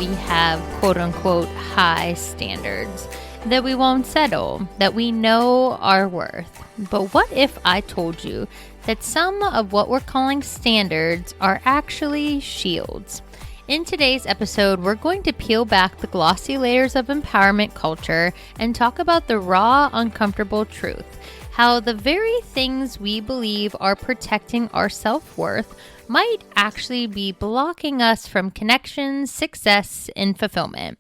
we have quote unquote high standards, that we won't settle, that we know our worth. But what if I told you that some of what we're calling standards are actually shields? In today's episode, we're going to peel back the glossy layers of empowerment culture and talk about the raw, uncomfortable truth. How the very things we believe are protecting our self-worth might actually be blocking us from connection, success, and fulfillment.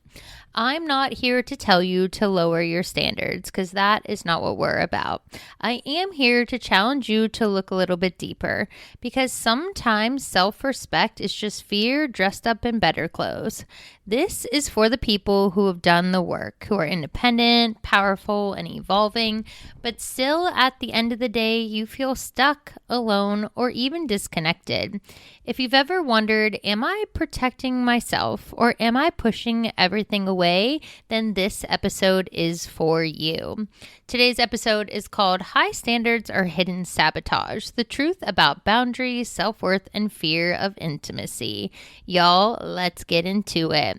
I'm not here to tell you to lower your standards, because that is not what we're about. I am here to challenge you to look a little bit deeper, because sometimes self-respect is just fear dressed up in better clothes. This is for the people who have done the work, who are independent, powerful, and evolving, but still at the end of the day, you feel stuck, alone, or even disconnected. If you've ever wondered, am I protecting myself or am I pushing everything away, then this episode is for you. Today's episode is called High Standards or Hidden Sabotage: The Truth About Boundaries, Self-Worth, and Fear of Intimacy. Y'all, let's get into it.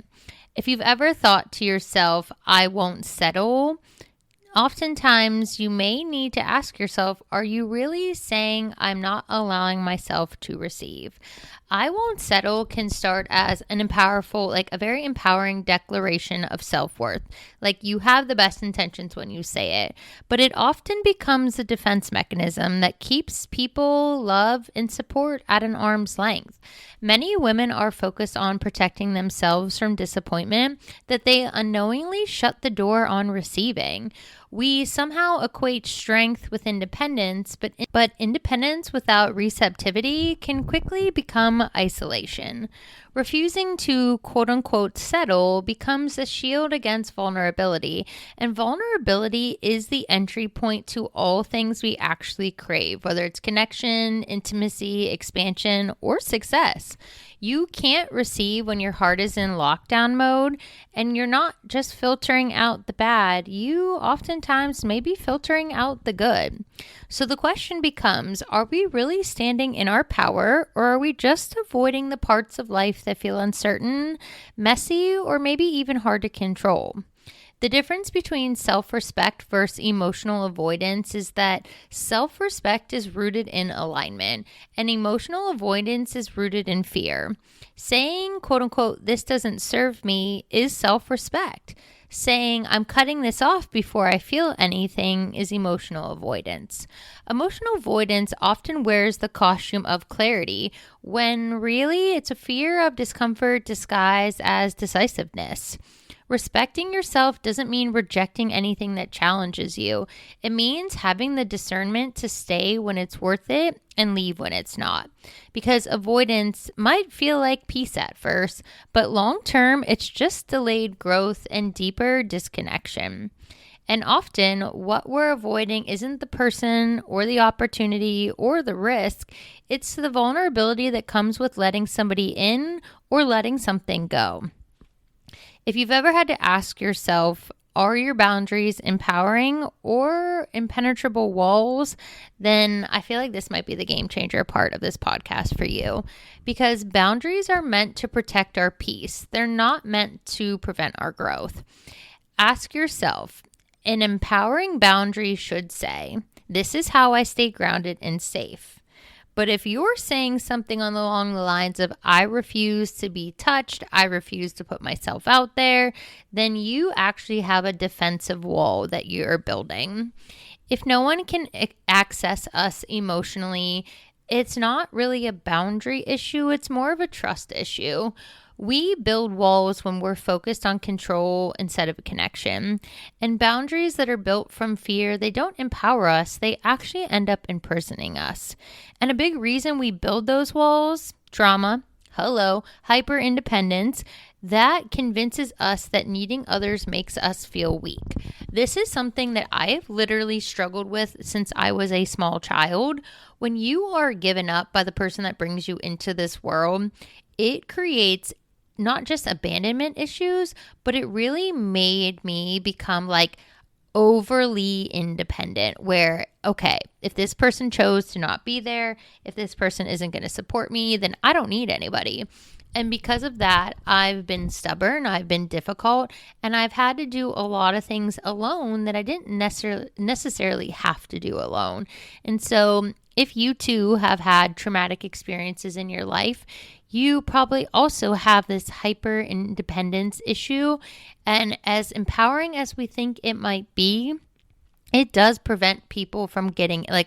If you've ever thought to yourself, I won't settle, oftentimes you may need to ask yourself, are you really saying I'm not allowing myself to receive? I won't settle can start as a very empowering declaration of self-worth. Like, you have the best intentions when you say it, but it often becomes a defense mechanism that keeps people, love, and support at an arm's length. Many women are focused on protecting themselves from disappointment that they unknowingly shut the door on receiving. We somehow equate strength with independence, but independence without receptivity can quickly become isolation. Refusing to quote-unquote settle becomes a shield against vulnerability, and vulnerability is the entry point to all things we actually crave, whether it's connection, intimacy, expansion, or success. You can't receive when your heart is in lockdown mode, and you're not just filtering out the bad, you oftentimes may be filtering out the good. So the question becomes, are we really standing in our power, or are we just avoiding the parts of life that feel uncertain, messy, or maybe even hard to control? The difference between self-respect versus emotional avoidance is that self-respect is rooted in alignment and emotional avoidance is rooted in fear. Saying, quote unquote, this doesn't serve me is self-respect. Saying, I'm cutting this off before I feel anything is emotional avoidance. Emotional avoidance often wears the costume of clarity, when really it's a fear of discomfort disguised as decisiveness. Respecting yourself doesn't mean rejecting anything that challenges you. It means having the discernment to stay when it's worth it and leave when it's not. Because avoidance might feel like peace at first, but long term, it's just delayed growth and deeper disconnection. And often, what we're avoiding isn't the person or the opportunity or the risk. It's the vulnerability that comes with letting somebody in or letting something go. If you've ever had to ask yourself, are your boundaries empowering or impenetrable walls, then I feel like this might be the game changer part of this podcast for you, because boundaries are meant to protect our peace. They're not meant to prevent our growth. Ask yourself, an empowering boundary should say, this is how I stay grounded and safe. But if you're saying something along the lines of, I refuse to be touched, I refuse to put myself out there, then you actually have a defensive wall that you're building. If no one can access us emotionally, it's not really a boundary issue, it's more of a trust issue. We build walls when we're focused on control instead of a connection. And boundaries that are built from fear, they don't empower us. They actually end up imprisoning us. And a big reason we build those walls, trauma, hyper-independence, that convinces us that needing others makes us feel weak. This is something that I have literally struggled with since I was a small child. When you are given up by the person that brings you into this world, it creates not just abandonment issues, but it really made me become like, overly independent where, okay, if this person chose to not be there, if this person isn't going to support me, then I don't need anybody. And because of that, I've been stubborn, I've been difficult, and I've had to do a lot of things alone that I didn't necessarily have to do alone. And so if you too have had traumatic experiences in your life, you probably also have this hyper independence issue. And as empowering as we think it might be, it does prevent people from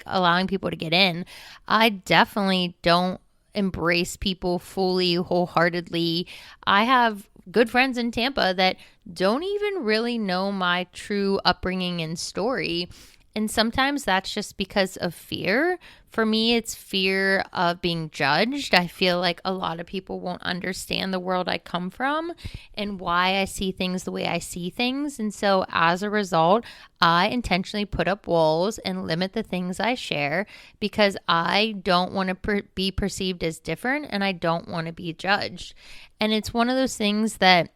allowing people to get in. I definitely don't embrace people fully, wholeheartedly. I have good friends in Tampa that don't even really know my true upbringing and story. And sometimes that's just because of fear. For me, it's fear of being judged. I feel like a lot of people won't understand the world I come from and why I see things the way I see things. And so as a result, I intentionally put up walls and limit the things I share because I don't want to be perceived as different and I don't want to be judged. And it's one of those things that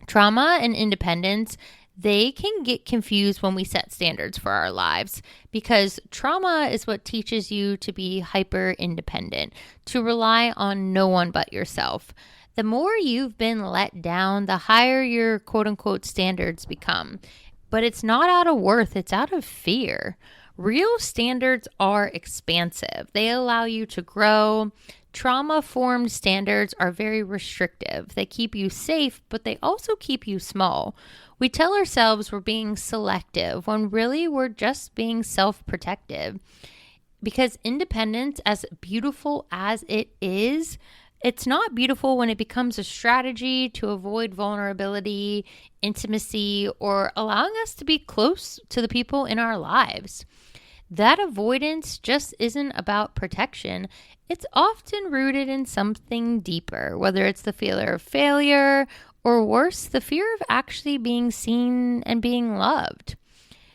trauma and independence, they can get confused when we set standards for our lives because trauma is what teaches you to be hyper independent, to rely on no one but yourself. The more you've been let down, the higher your quote unquote standards become. But it's not out of worth, it's out of fear. Real standards are expansive. They allow you to grow. Trauma-formed standards are very restrictive. They keep you safe, but they also keep you small. We tell ourselves we're being selective when really we're just being self-protective. Because independence, as beautiful as it is, it's not beautiful when it becomes a strategy to avoid vulnerability, intimacy, or allowing us to be close to the people in our lives. That avoidance just isn't about protection. It's often rooted in something deeper, whether it's the fear of failure or worse, the fear of actually being seen and being loved.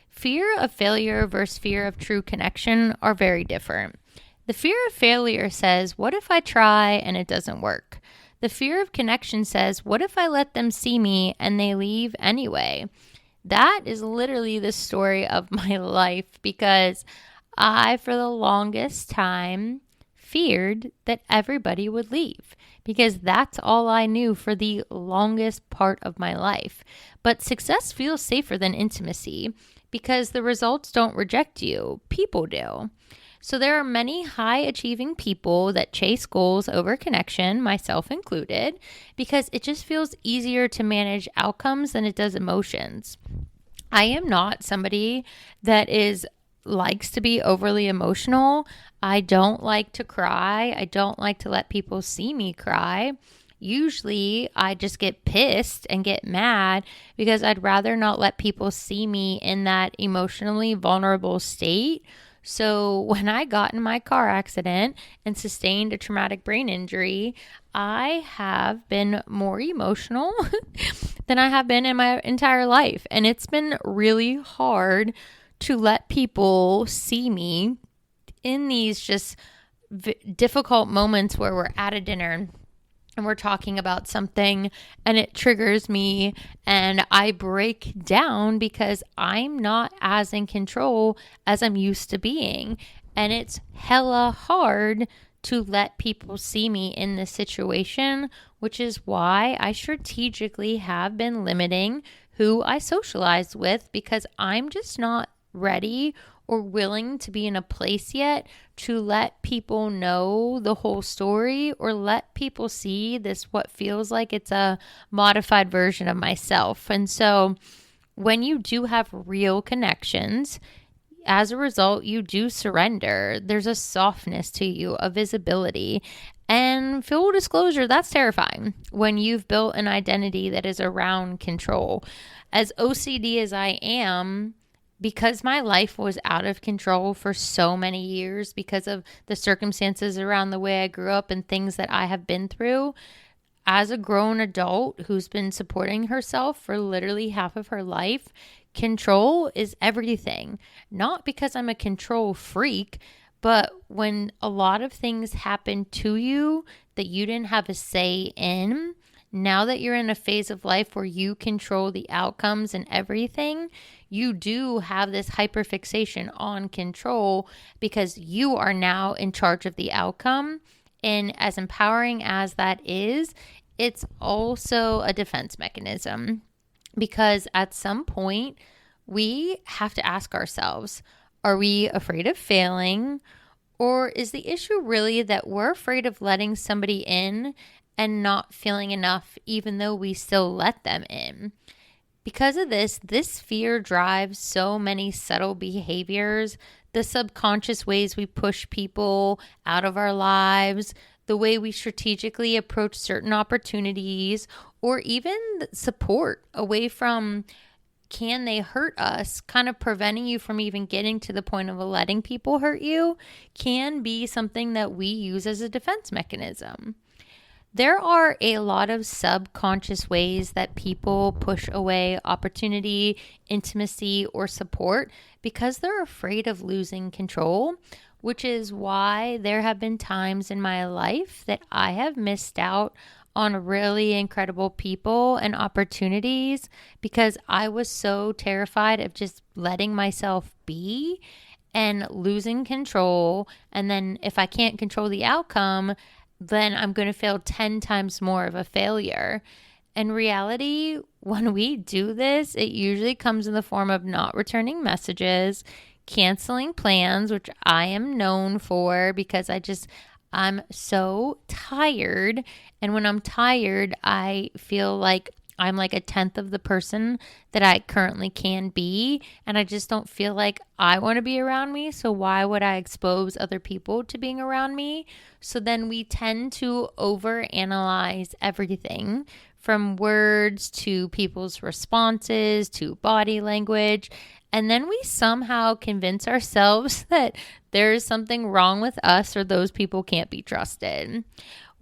Fear of failure versus fear of true connection are very different. The fear of failure says, what if I try and it doesn't work? The fear of connection says, what if I let them see me and they leave anyway? That is literally the story of my life because I, for the longest time, feared that everybody would leave because that's all I knew for the longest part of my life. But success feels safer than intimacy because the results don't reject you, people do. So there are many high-achieving people that chase goals over connection, myself included, because it just feels easier to manage outcomes than it does emotions. I am not somebody that likes to be overly emotional. I don't like to cry. I don't like to let people see me cry. Usually, I just get pissed and get mad because I'd rather not let people see me in that emotionally vulnerable state. So when I got in my car accident and sustained a traumatic brain injury, I have been more emotional than I have been in my entire life. And it's been really hard to let people see me in these just difficult moments where we're at a dinner and we're talking about something and it triggers me and I break down because I'm not as in control as I'm used to being. And it's hella hard to let people see me in this situation, which is why I strategically have been limiting who I socialize with because I'm just not ready or willing to be in a place yet to let people know the whole story or let people see this, what feels like it's a modified version of myself. And so when you do have real connections, as a result, you do surrender. There's a softness to you, a visibility. And full disclosure, that's terrifying when you've built an identity that is around control. As OCD as I am, because my life was out of control for so many years because of the circumstances around the way I grew up and things that I have been through, as a grown adult who's been supporting herself for literally half of her life, control is everything. Not because I'm a control freak, but when a lot of things happen to you that you didn't have a say in, now that you're in a phase of life where you control the outcomes and everything, you do have this hyperfixation on control because you are now in charge of the outcome. And as empowering as that is, it's also a defense mechanism because at some point we have to ask ourselves, are we afraid of failing? Or is the issue really that we're afraid of letting somebody in and not feeling enough even though we still let them in? Because of this fear drives so many subtle behaviors, the subconscious ways we push people out of our lives, the way we strategically approach certain opportunities, or even support away from can they hurt us, kind of preventing you from even getting to the point of letting people hurt you, can be something that we use as a defense mechanism. There are a lot of subconscious ways that people push away opportunity, intimacy, or support because they're afraid of losing control, which is why there have been times in my life that I have missed out on really incredible people and opportunities because I was so terrified of just letting myself be and losing control. And then if I can't control the outcome, then I'm going to feel 10 times more of a failure. In reality, when we do this, it usually comes in the form of not returning messages, canceling plans, which I am known for because I'm so tired. And when I'm tired, I feel like I'm like a tenth of the person that I currently can be. And I just don't feel like I want to be around me. So why would I expose other people to being around me? So then we tend to overanalyze everything from words to people's responses to body language. And then we somehow convince ourselves that there's something wrong with us or those people can't be trusted.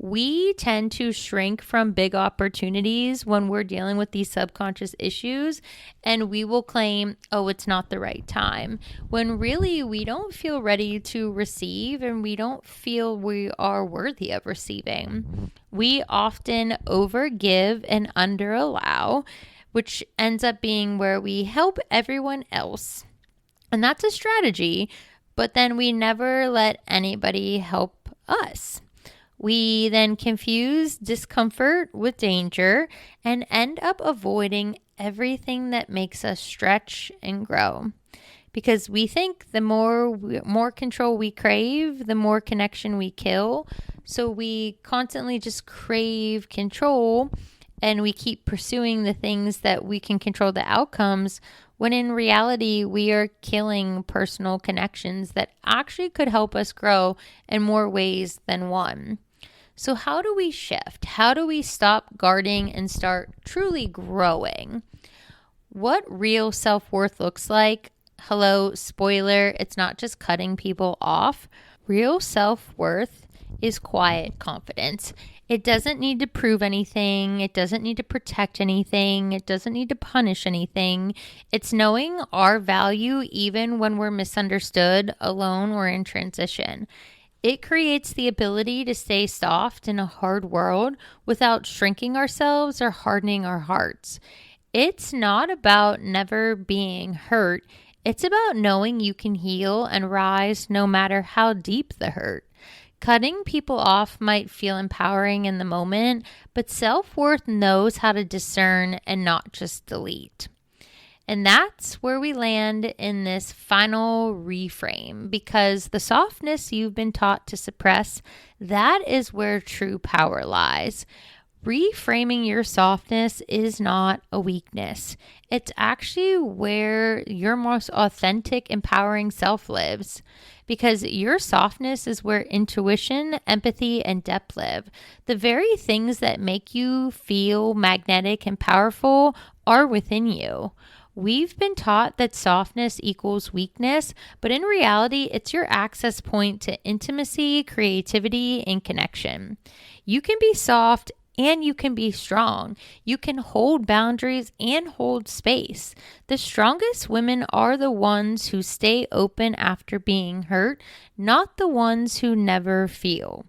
We tend to shrink from big opportunities when we're dealing with these subconscious issues, and we will claim, oh, it's not the right time, when really we don't feel ready to receive and we don't feel we are worthy of receiving. We often overgive and underallow, which ends up being where we help everyone else. And that's a strategy, but then we never let anybody help us. We then confuse discomfort with danger and end up avoiding everything that makes us stretch and grow. Because we think the more control we crave, the more connection we kill. So we constantly just crave control and we keep pursuing the things that we can control the outcomes, when in reality, we are killing personal connections that actually could help us grow in more ways than one. So how do we shift? How do we stop guarding and start truly growing? What real self-worth looks like? Hello, spoiler, it's not just cutting people off. Real self-worth is quiet confidence. It doesn't need to prove anything. It doesn't need to protect anything. It doesn't need to punish anything. It's knowing our value even when we're misunderstood, alone, or in transition. It creates the ability to stay soft in a hard world without shrinking ourselves or hardening our hearts. It's not about never being hurt. It's about knowing you can heal and rise no matter how deep the hurt. Cutting people off might feel empowering in the moment, but self-worth knows how to discern and not just delete. And that's where we land in this final reframe, because the softness you've been taught to suppress, that is where true power lies. Reframing your softness is not a weakness. It's actually where your most authentic, empowering self lives. Because your softness is where intuition, empathy, and depth live. The very things that make you feel magnetic and powerful are within you. We've been taught that softness equals weakness, but in reality, it's your access point to intimacy, creativity, and connection. You can be soft and you can be strong. You can hold boundaries and hold space. The strongest women are the ones who stay open after being hurt, not the ones who never feel.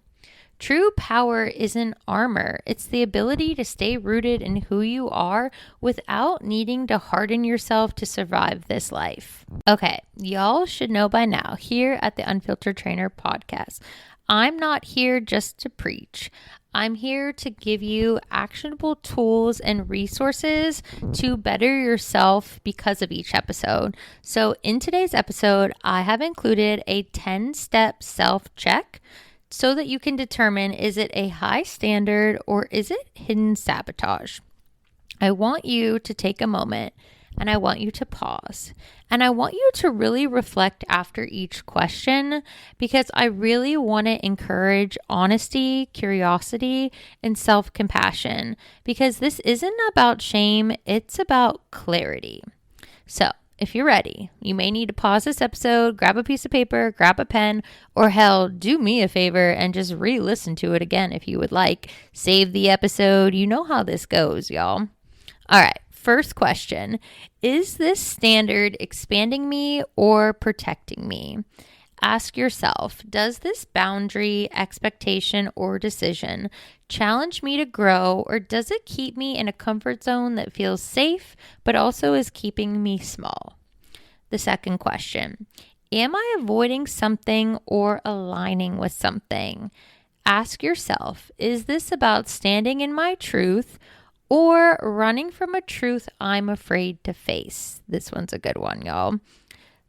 True power isn't armor. It's the ability to stay rooted in who you are without needing to harden yourself to survive this life. Okay, y'all should know by now here at the Unfiltered Trainer podcast, I'm not here just to preach. I'm here to give you actionable tools and resources to better yourself because of each episode. So in today's episode, I have included a 10-step self-check so that you can determine, is it a high standard or is it hidden sabotage? I want you to take a moment and I want you to pause. And I want you to really reflect after each question because I really want to encourage honesty, curiosity, and self-compassion because this isn't about shame, it's about clarity. So, if you're ready, you may need to pause this episode, grab a piece of paper, grab a pen, or hell, do me a favor and just re-listen to it again if you would like. Save the episode. You know how this goes, y'all. All right. First question, is this standard expanding me or protecting me? Ask yourself, does this boundary, expectation, or decision challenge me to grow, or does it keep me in a comfort zone that feels safe, but also is keeping me small? The second question, am I avoiding something or aligning with something? Ask yourself, is this about standing in my truth or running from a truth I'm afraid to face? This one's a good one, y'all.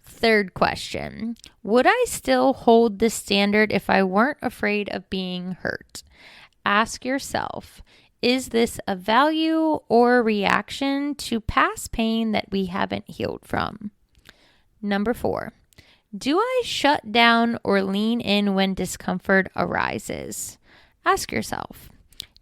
Third question, would I still hold this standard if I weren't afraid of being hurt? Ask yourself, is this a value or a reaction to past pain that we haven't healed from? Number 4, do I shut down or lean in when discomfort arises? Ask yourself,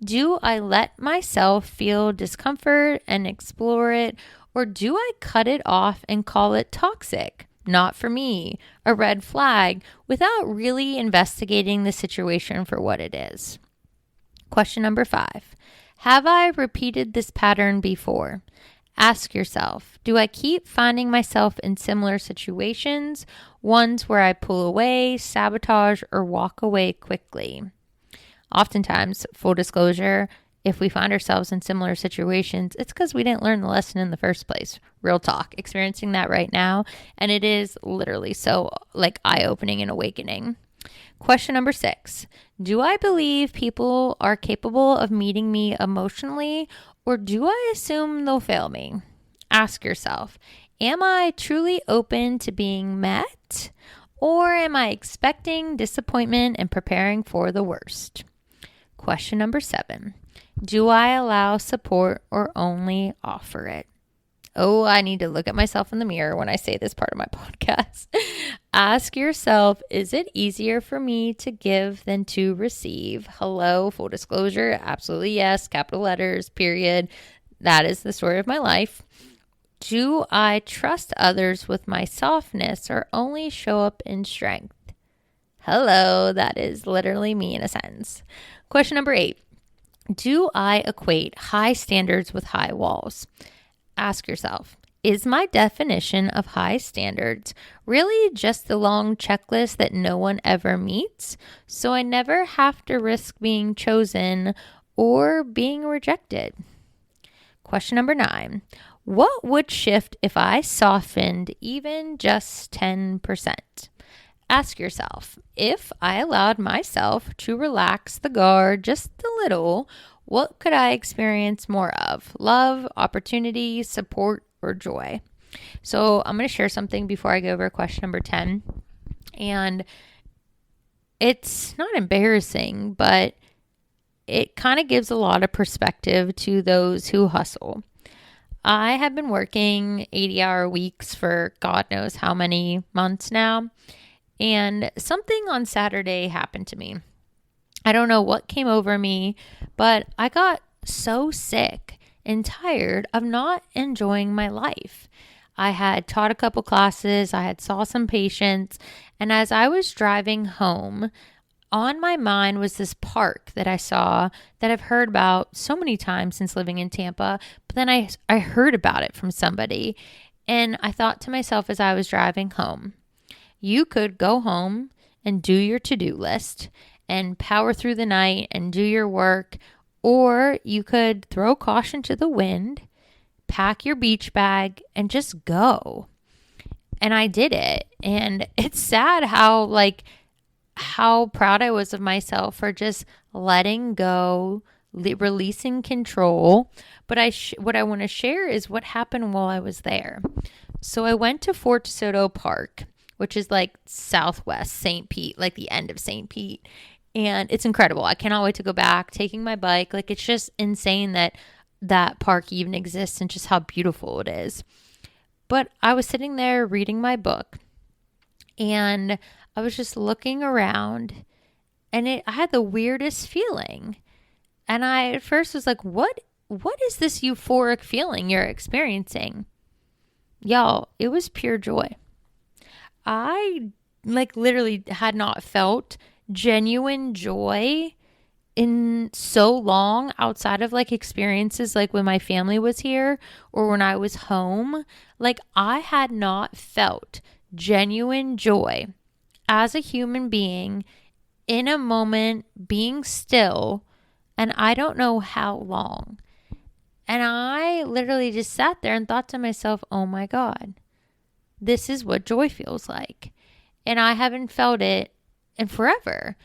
do I let myself feel discomfort and explore it, or do I cut it off and call it toxic, not for me, a red flag, without really investigating the situation for what it is? Question number 5, have I repeated this pattern before? Ask yourself, do I keep finding myself in similar situations, ones where I pull away, sabotage, or walk away quickly? Oftentimes, full disclosure, if we find ourselves in similar situations, it's because we didn't learn the lesson in the first place. Real talk, experiencing that right now. And it is literally so eye-opening and awakening. Question number 6, do I believe people are capable of meeting me emotionally, or do I assume they'll fail me? Ask yourself, am I truly open to being met, or am I expecting disappointment and preparing for the worst? Question number 7, do I allow support or only offer it? Oh, I need to look at myself in the mirror when I say this part of my podcast. Ask yourself, is it easier for me to give than to receive? Hello, full disclosure, absolutely yes, capital letters, period. That is the story of my life. Do I trust others with my softness or only show up in strength? Hello, that is literally me in a sentence. Question number 8, do I equate high standards with high walls? Ask yourself, is my definition of high standards really just the long checklist that no one ever meets, so I never have to risk being chosen or being rejected? Question number 9, what would shift if I softened even just 10%? Ask yourself, if I allowed myself to relax the guard just a little, what could I experience more of? Love, opportunity, support, or joy? So I'm going to share something before I go over question number 10. And it's not embarrassing, but it kind of gives a lot of perspective to those who hustle. I have been working 80-hour weeks for God knows how many months now. And something on Saturday happened to me. I don't know what came over me, but I got so sick and tired of not enjoying my life. I had taught a couple classes, I had saw some patients, and as I was driving home, on my mind was this park that I saw that I've heard about so many times since living in Tampa, but then I heard about it from somebody, and I thought to myself as I was driving home, you could go home and do your to-do list and power through the night and do your work, or you could throw caution to the wind, pack your beach bag, and just go. And I did it. And it's sad how proud I was of myself for just letting go, releasing control. But what I want to share is what happened while I was there. So I went to Fort DeSoto Park, which is like southwest St. Pete, like the end of St. Pete. And it's incredible. I cannot wait to go back, taking my bike. Like, it's just insane that that park even exists and just how beautiful it is. But I was sitting there reading my book, and I was just looking around, and I had the weirdest feeling. And I at first was like, what is this euphoric feeling you're experiencing? Y'all, it was pure joy. I literally had not felt genuine joy in so long outside of experiences like when my family was here or when I was home. I had not felt genuine joy as a human being in a moment being still, and I don't know how long. And I literally just sat there and thought to myself, oh my God, this is what joy feels like. And I haven't felt it in forever.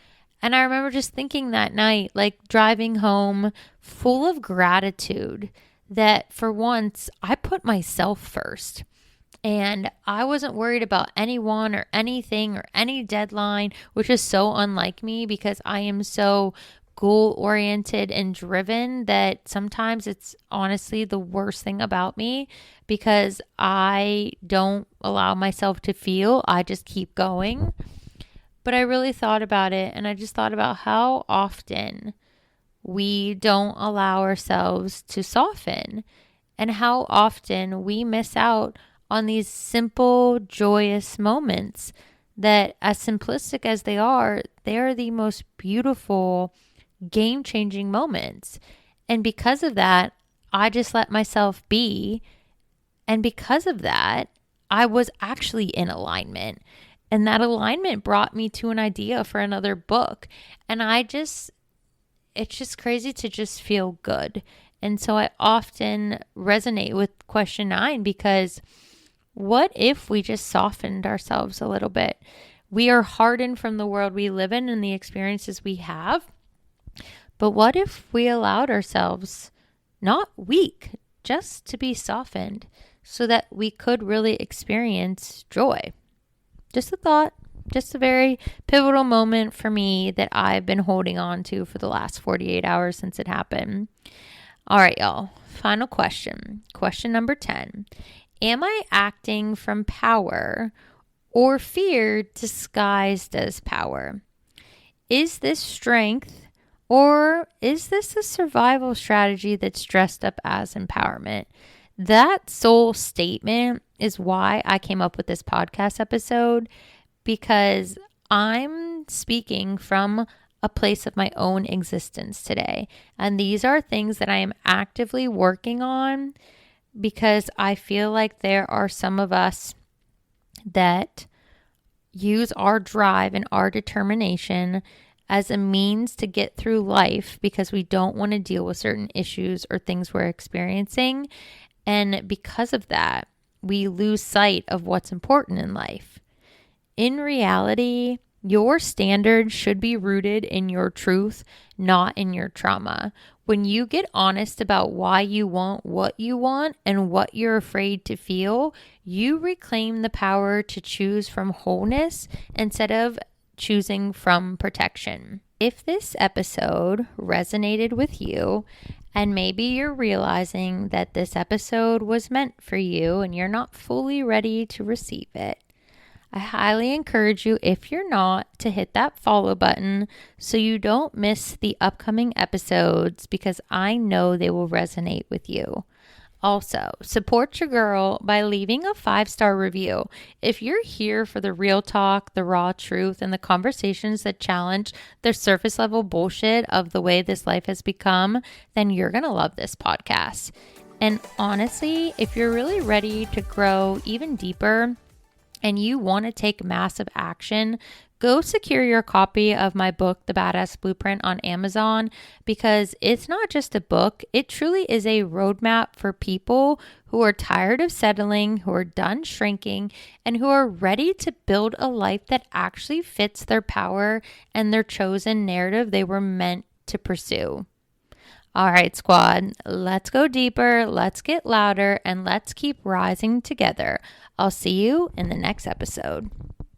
And I remember just thinking that night, driving home full of gratitude that for once I put myself first. And I wasn't worried about anyone or anything or any deadline, which is so unlike me because I am so goal-oriented and driven that sometimes it's honestly the worst thing about me because I don't allow myself to feel. I just keep going. But I really thought about it, and I just thought about how often we don't allow ourselves to soften and how often we miss out on these simple, joyous moments that, as simplistic as they are the most beautiful, game-changing moments. And because of that, I just let myself be. And because of that, I was actually in alignment. And that alignment brought me to an idea for another book. And it's just crazy to just feel good. And so I often resonate with question 9 because what if we just softened ourselves a little bit? We are hardened from the world we live in and the experiences we have. But what if we allowed ourselves, not weak, just to be softened so that we could really experience joy? Just a thought, just a very pivotal moment for me that I've been holding on to for the last 48 hours since it happened. All right, y'all. Final question. Question number 10. Am I acting from power or fear disguised as power? Is this strength or is this a survival strategy that's dressed up as empowerment? That sole statement is why I came up with this podcast episode, because I'm speaking from a place of my own existence today. And these are things that I am actively working on because I feel like there are some of us that use our drive and our determination as a means to get through life because we don't want to deal with certain issues or things we're experiencing. And because of that, we lose sight of what's important in life. In reality, your standards should be rooted in your truth, not in your trauma. When you get honest about why you want what you want and what you're afraid to feel, you reclaim the power to choose from wholeness instead of choosing from protection. If this episode resonated with you, and maybe you're realizing that this episode was meant for you and you're not fully ready to receive it, I highly encourage you, if you're not, to hit that follow button so you don't miss the upcoming episodes because I know they will resonate with you. Also, support your girl by leaving a 5-star review. If you're here for the real talk, the raw truth, and the conversations that challenge the surface level bullshit of the way this life has become, then you're going to love this podcast. And honestly, if you're really ready to grow even deeper and you want to take massive action, go secure your copy of my book, The Badass Blueprint, on Amazon, because it's not just a book. It truly is a roadmap for people who are tired of settling, who are done shrinking, and who are ready to build a life that actually fits their power and their chosen narrative they were meant to pursue. All right, squad, let's go deeper, let's get louder, and let's keep rising together. I'll see you in the next episode.